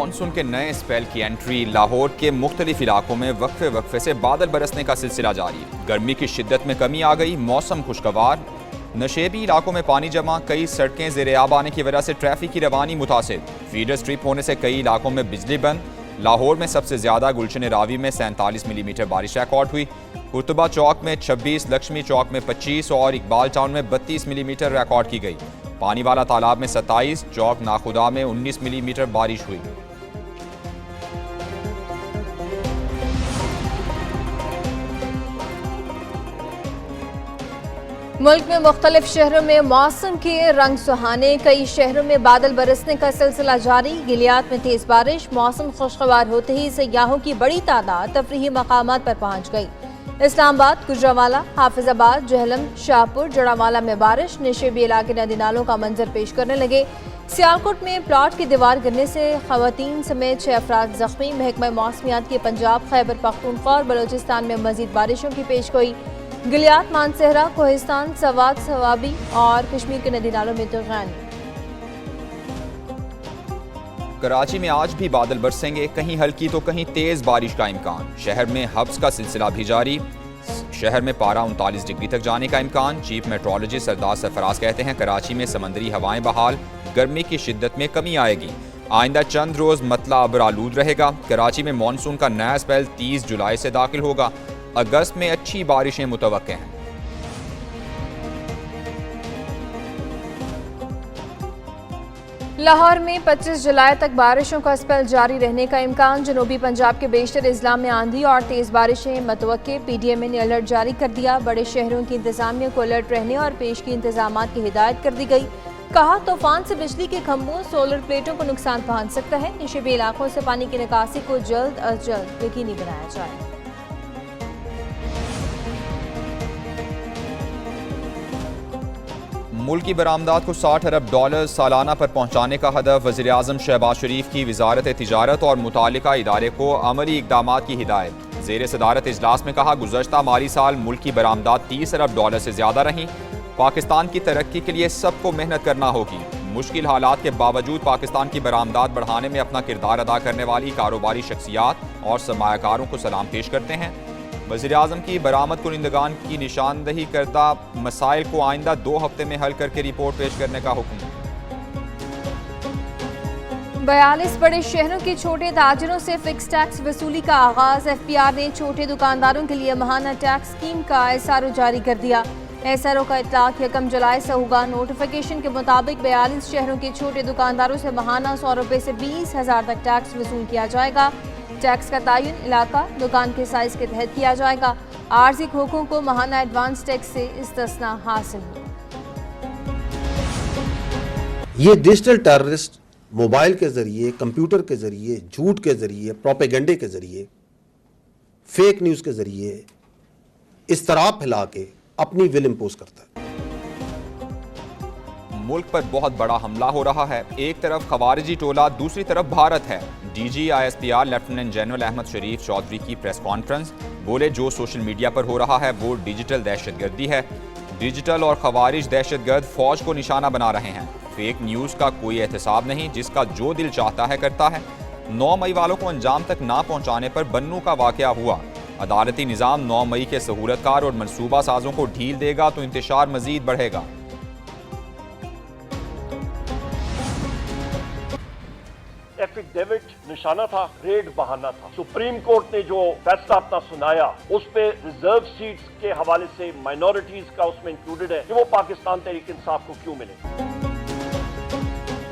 Monsoon के नए spell की एंट्री। लाहौर के मुख्तलिफ इलाकों में वक्फे वक्फे से बादल बरसने का सिलसिला जारी। गर्मी की शिद्दत में कमी आ गई, मौसम खुशगवार। नशेबी इलाकों में पानी जमा, कई सड़कें ज़ेर-ए-आब आने की वजह से ट्रैफिक की रवानी मुतासिर। फीडर स्ट्रिप होने से कई इलाकों में बिजली बंद। लाहौर में सबसे ज़्यादा गुलशन रावी में 47 मिलीमीटर बारिश रिकॉर्ड हुई। कुर्तुबा चौक में 26, लक्ष्मी चौक में 25 और इकबाल टाउन में 32 मिलीमीटर रिकॉर्ड की गई। पानी वाला तालाब में 27, चौक नाखुदा में 19 मिलीमीटर बारिश हुई। मुल्क में मुख्तलिफ शहरों में मौसम के रंग सुहाने, कई शहरों में बादल बरसने का सिलसिला जारी। गिलियात में तेज बारिश, मौसम खुशगवार होते ही सयाहों की बड़ी तादाद तफरीही मकामात पर पहुंच गई। इस्लामाबाद, गुजरावाला, हाफिजाबाद, जहलम, शाहपुर, जड़ावाला में बारिश, नशेबी इलाके नदी नालों का मंजर पेश करने लगे। सियालकोट में प्लाट की दीवार गिरने से खवातीन समेत 6 अफराद जख्मी। महकमा मौसमियात के पंजाब, खैबर पख्तूनख्वा और बलोचिस्तान में मजीद बारिशों की पेशगोई। गिलियात, मानसहरा, कोहिस्तान, सवात, सवाबी और कश्मीर के नदी नालों में तूफानी। कराची में आज भी बादल बरसेंगे, कहीं हल्की तो कहीं तेज बारिश का इम्कान। शहर में हब्स का सिलसिला भी जारी। शहर में पारा 39 डिग्री तक जाने का इम्कान। चीफ मेट्रोलॉजिस्ट सरदार सरफराज कहते हैं कराची में समंदरी हवाएं बहाल, गर्मी की शिद्दत में कमी आएगी। आइंदा चंद रोज मतला अबर आलूद रहेगा। कराची में मानसून का नया स्पेल 30 जुलाई से दाखिल होगा। अगस्त में अच्छी बारिशें मुतवक्के हैं। लाहौर में 25 जुलाई तक बारिशों का स्पेल जारी रहने का इम्कान। जनूबी पंजाब के बेशतर अजला में आंधी और तेज बारिशें मुतवक्के। PDMA ने अलर्ट जारी कर दिया। बड़े शहरों की इंतजामिया को अलर्ट रहने और पेश की इंतजामात की हिदायत कर दी गई। कहा तूफान से बिजली के खंभों, सोलर प्लेटों को नुकसान पहुंच सकता है। नशेबी इलाकों से पानी की निकासी को जल्द अज जल्द यकीनी बनाया जाए। मुल्क की बरामदात को $60 अरब सालाना पर पहुंचाने का हदफ। वज़ीर-ए-आज़म शहबाज शरीफ की वजारत तिजारत और मुतालिका इदारे को अमली इक़दामात की हिदायत। ज़ेर सदारत इजलास में कहा गुज़श्ता माली साल मुल्क की बरामदात $30 अरब से ज़्यादा रहीं। पाकिस्तान की तरक्की के लिए सबको मेहनत करना होगी। मुश्किल हालात के बावजूद पाकिस्तान की बरामदात बढ़ाने में अपना किरदार अदा करने वाली कारोबारी शख्सियात और सरमायाकारों को सलाम पेश करते हैं। वज़ीर-ए-आज़म की बरामद कुनिंदगान की निशानदही करदा मसाइल को आइंदा 2 हफ्ते में हल करके रिपोर्ट पेश करने का हुक्म। 42 बड़े शहरों के छोटे ताजिरों से फिक्स टैक्स वसूली का आगाज। FPR ने छोटे दुकानदारों के लिए माहाना टैक्स स्कीम का SRO जारी कर दिया। SRO का इतलाक 1 जुलाई से होगा। नोटिफिकेशन के मुताबिक 42 शहरों के छोटे दुकानदारों से माहाना ₹100 से 20,000 तक टैक्स वसूल किया जाएगा। टैक्स का तयन इलाका, दुकान के साइज के तहत किया जाएगा। आर्जी खोखों को माहाना एडवांस टैक्स से इस्तिस्ना हासिल हो। ये डिजिटल टेररिस्ट मोबाइल के जरिए, कंप्यूटर के जरिए, झूठ के जरिए, प्रोपेगेंडे के जरिए, फेक न्यूज के जरिए इस्तराब फैला के अपनी विल इम्पोज करता है। मुल्क पर बहुत बड़ा हमला हो रहा है। एक तरफ खवारिजी टोला, दूसरी तरफ भारत है। DG ISPR lieutenant general Ahmed Sharif Chaudhry की प्रेस कॉन्फ्रेंस। बोले जो सोशल मीडिया पर हो रहा है वो डिजिटल दहशतगर्दी है। डिजिटल और खवारिज दहशतगर्द फौज को निशाना बना रहे हैं। फेक न्यूज़ का कोई एहतसाब नहीं, जिसका जो दिल चाहता है करता है। 9 मई वालों को अंजाम तक ना पहुंचाने पर बन्नू का वाकया हुआ। अदालती निज़ाम 9 मई के सहूलतकार और मनसूबा साजों को ढील देगा तो इंतशार मजीद बढ़ेगा। एफिडेविट निशाना था, रेड बहाना था। सुप्रीम कोर्ट ने जो फैसला अपना सुनाया उस पे रिजर्व सीट्स के हवाले से माइनॉरिटीज का उसमें इंक्लूडेड है कि वो पाकिस्तान तहरीक इंसाफ को क्यों मिले।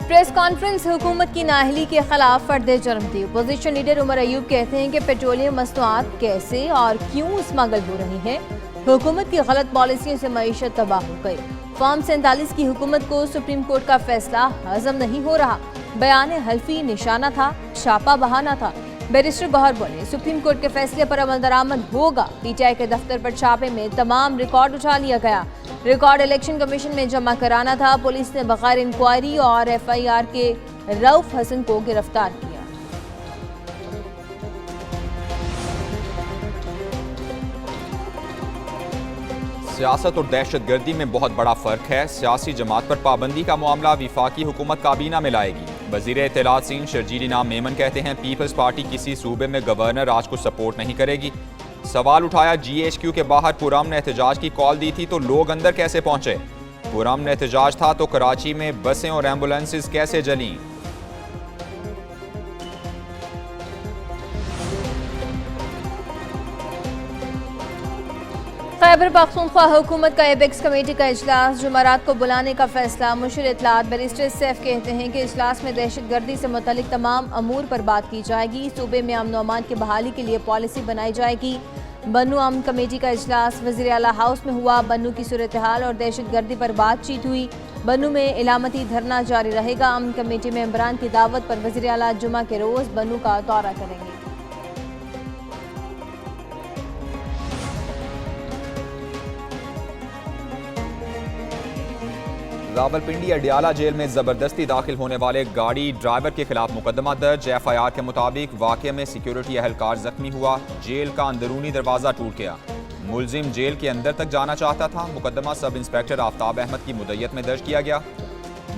प्रेस कॉन्फ्रेंस हुकूमत की नाअहली के खिलाफ फर्द जुर्म थी। अपोजिशन लीडर उमर अयूब कहते हैं कि पेट्रोलियम मसनूआत कैसे और क्यों स्मगल हो रही हैं। हुकूमत की गलत पॉलिसियों से मईशत तबाह हो गई। फॉर्म 47 की हुकूमत को सुप्रीम कोर्ट का फैसला हजम नहीं हो रहा। बयान हल्फी निशाना था, छापा बहाना था। बैरिस्टर गौहर बोले सुप्रीम कोर्ट के फैसले पर अमल दरामद होगा। PTI के दफ्तर पर छापे में तमाम रिकॉर्ड उठा लिया गया। रिकॉर्ड इलेक्शन कमीशन में जमा कराना था। पुलिस ने बगैर इंक्वायरी और FIR के रऊफ हसन को गिरफ्तार किया। सियासत और दहशतगर्दी में बहुत बड़ा फ़र्क है। सियासी जमात पर पाबंदी का मामला वफाकी हुकूमत काबीना में लाएगी। वजीर इत्तलात सिंह शर्जीली नाम मेमन कहते हैं पीपल्स पार्टी किसी सूबे में गवर्नर राज को सपोर्ट नहीं करेगी। सवाल उठाया GHQ के बाहर पुरअमन एहतजाज की कॉल दी थी तो लोग अंदर कैसे पहुंचे। पुरअमन एहतजाज था तो कराची में बसें और एम्बुलेंसेज कैसे जलीं। खैबर पख्तूनख्वा हुकूमत का एपेक्स कमेटी का इजलास जुमेरात को बुलाने का फैसला। मुशीर इत्तलात बैरिस्टर सैफ कहते हैं कि इजलास में दहशतगर्दी से मुतल्लिक तमाम अमूर पर बात की जाएगी। सूबे में अमन अमान की बहाली के लिए पॉलिसी बनाई जाएगी। बन्नू अमन कमेटी का इजलास वज़ीर आला हाउस में हुआ। बन्नू की सूरत हाल और दहशतगर्दी पर बातचीत हुई। बन्नू में इलामती धरना जारी रहेगा। अमन कमेटी मेंबरान की दावत पर वज़ीर आला जुमा के रोज़ बन्नू का दौरा करेंगे। रावलपिंडी अडियाला जेल में जबरदस्ती दाखिल होने वाले गाड़ी ड्राइवर के खिलाफ मुकदमा दर्ज। FIR के मुताबिक वाकये में सिक्योरिटी एहलकार जख्मी हुआ। जेल का अंदरूनी दरवाजा टूट गया। मुलजिम जेल के अंदर तक जाना चाहता था। मुकदमा सब इंस्पेक्टर आफ्ताब अहमद की मुद्दत में दर्ज किया गया।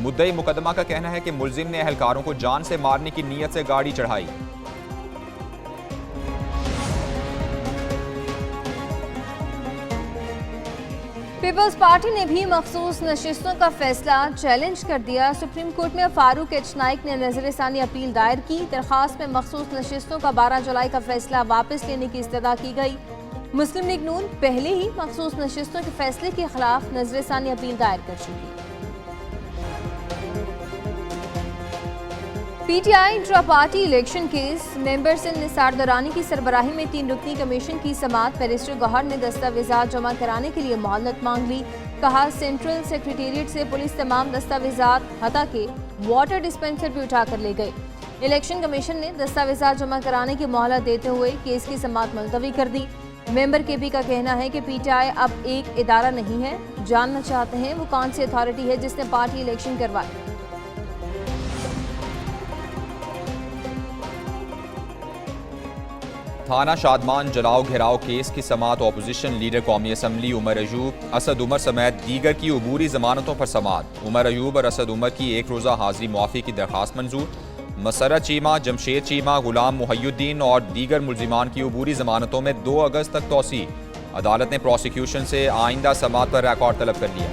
मुद्दई मुकदमा का कहना है कि मुलजिम ने एहलकारों को जान से मारने की नीयत से गाड़ी चढ़ाई। पीपल्स पार्टी ने भी मखसूस नशिस्तों का फैसला चैलेंज कर दिया। सुप्रीम कोर्ट में फारूक एच नाइक ने नजरसानी अपील दायर की। दरखास्त में मखसूस नशिस्तों का 12 जुलाई का फैसला वापस लेने की इस्तदा की गई। मुस्लिम लीग नून पहले ही मखसूस नशिस्तों के फैसले के खिलाफ नजरसानी अपील दायर कर चुकी है। PTI intra party election case. Member से निसार दौरानी की सरबराही में 3 रुकनी कमीशन की समाअत। बैरिस्टर गौहर ने दस्तावेजात जमा कराने के लिए मोहलत मांग ली। कहा सेंट्रल सेक्रेटेरिएट से पुलिस तमाम दस्तावेजात हता के वाटर डिस्पेंसर भी उठाकर ले गई। इलेक्शन कमीशन ने दस्तावेजात जमा कराने की मोहलत देते हुए केस की समाअत मुलतवी कर दी। मेंबर KP का कहना है कि PTI अब एक इदारा नहीं है। जानना चाहते हैं वो कौन सी अथॉरिटी है जिसने पार्टी इलेक्शन करवाए। थाना शादमान जलाओ घेराव केस की समाअत अपोजिशन लीडर कौमी असम्बली उमर अयूब, असद उमर समेत दीगर की अबूरी जमानतों पर समाअत। उमर अयूब और असद उमर की 1 रोज़ा हाजिरी मुआफ़ी की दरख्वास्त मंजूर। मसरत चीमा, जमशेद चीमा, गुलाम मुहय्युद्दीन और दीगर मुलजिमान की अबूरी जमानतों में 2 अगस्त तक तोसी। अदालत ने प्रोसिक्यूशन से आइंदा समाअत पर रिकॉर्ड तलब कर लिया।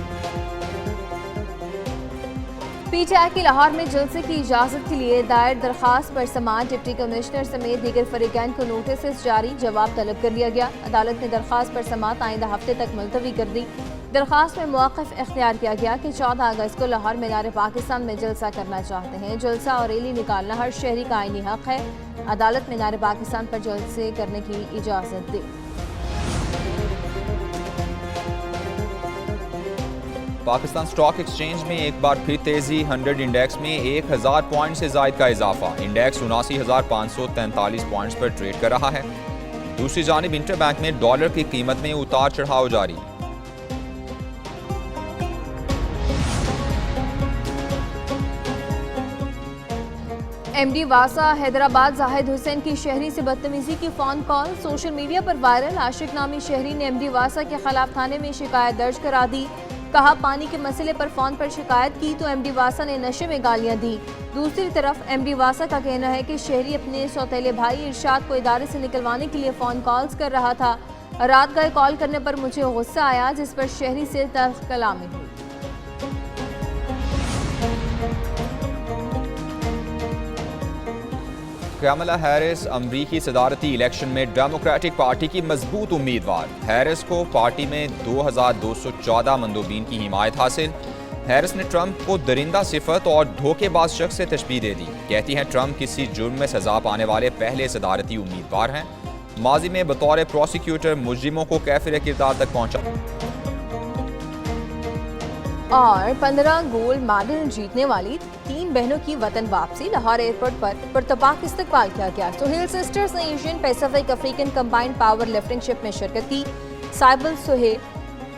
PTI की लाहौर में जलसे की इजाजत के लिए दायर दरखास्त पर समाअत। डिप्टी कमिश्नर समेत दीगर फरीकैन को नोटिस जारी, जवाब तलब कर लिया गया। अदालत ने दरखास्त पर समाअत आइंदा हफ्ते तक मुलतवी कर दी। दरखास्त में मौक़िफ़ इख्तियार किया गया कि 14 अगस्त को लाहौर मीनार पाकिस्तान में जलसा करना चाहते हैं। जलसा और रैली निकालना हर शहरी का आईनी हक है। अदालत मीनार पाकिस्तान पर जलसे करने की इजाज़त दी। पाकिस्तान स्टॉक एक्सचेंज में एक बार फिर तेजी। 100 इंडेक्स में 1000 पॉइंट से जायद का इजाफा। इंडेक्स 79,543 पॉइंट्स पर ट्रेड कर रहा है। दूसरी जानिब इंटर बैंक में डॉलर की कीमत में उतार चढ़ाव जारी। MD वासा हैदराबाद जाहिद हुसैन की शहरी से बदतमीजी की फोन कॉल सोशल मीडिया पर वायरल। आशिक नामी शहरी ने MD वासा के खिलाफ थाने में शिकायत दर्ज करा दी। कहा पानी के मसले पर फोन पर शिकायत की तो MD वासा ने नशे में गालियां दी। दूसरी तरफ MD वासा का कहना है कि शहरी अपने सौतेले भाई इरशाद को इदारे से निकलवाने के लिए फोन कॉल्स कर रहा था। रात गए कॉल करने पर मुझे गुस्सा आया जिस पर शहरी से तल्ख कलामी हुई। कमला हैरिस अमरीकी सदारती इलेक्शन में डेमोक्रेटिक पार्टी की मजबूत उम्मीदवार। हैरिस को पार्टी में 2214 मंदूबीन की हिमायत हासिल। हैरिस ने ट्रंप को दरिंदा सिफत और धोखेबाज शख्स से तशबीह दे दी। कहती हैं ट्रंप किसी जुर्म में सजा पाने वाले पहले सदारती उम्मीदवार हैं। माजी में बतौर प्रोसिक्यूटर मुजरिमों को कैफिर किरदार तक पहुंचा। और 15 गोल्ड मेडल जीतने वाली 3 बहनों की वतन वापसी। लाहौर एयरपोर्ट पर पुरतपाक इस्तकबाल किया गया। सोहेल सिस्टर्स ने Asian Pacific African combined power lifting में शिरकत की। साइबल सुहेल,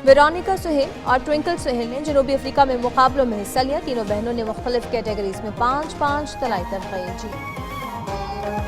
वेरोनिका सुहेल और ट्विंकल सुहेल ने जनूबी अफ्रीका में मुकाबलों में हिस्सा लिया। तीनों बहनों ने मुख्तलिफ कैटेगरीज में 5-5 तलाई तमगे जीते।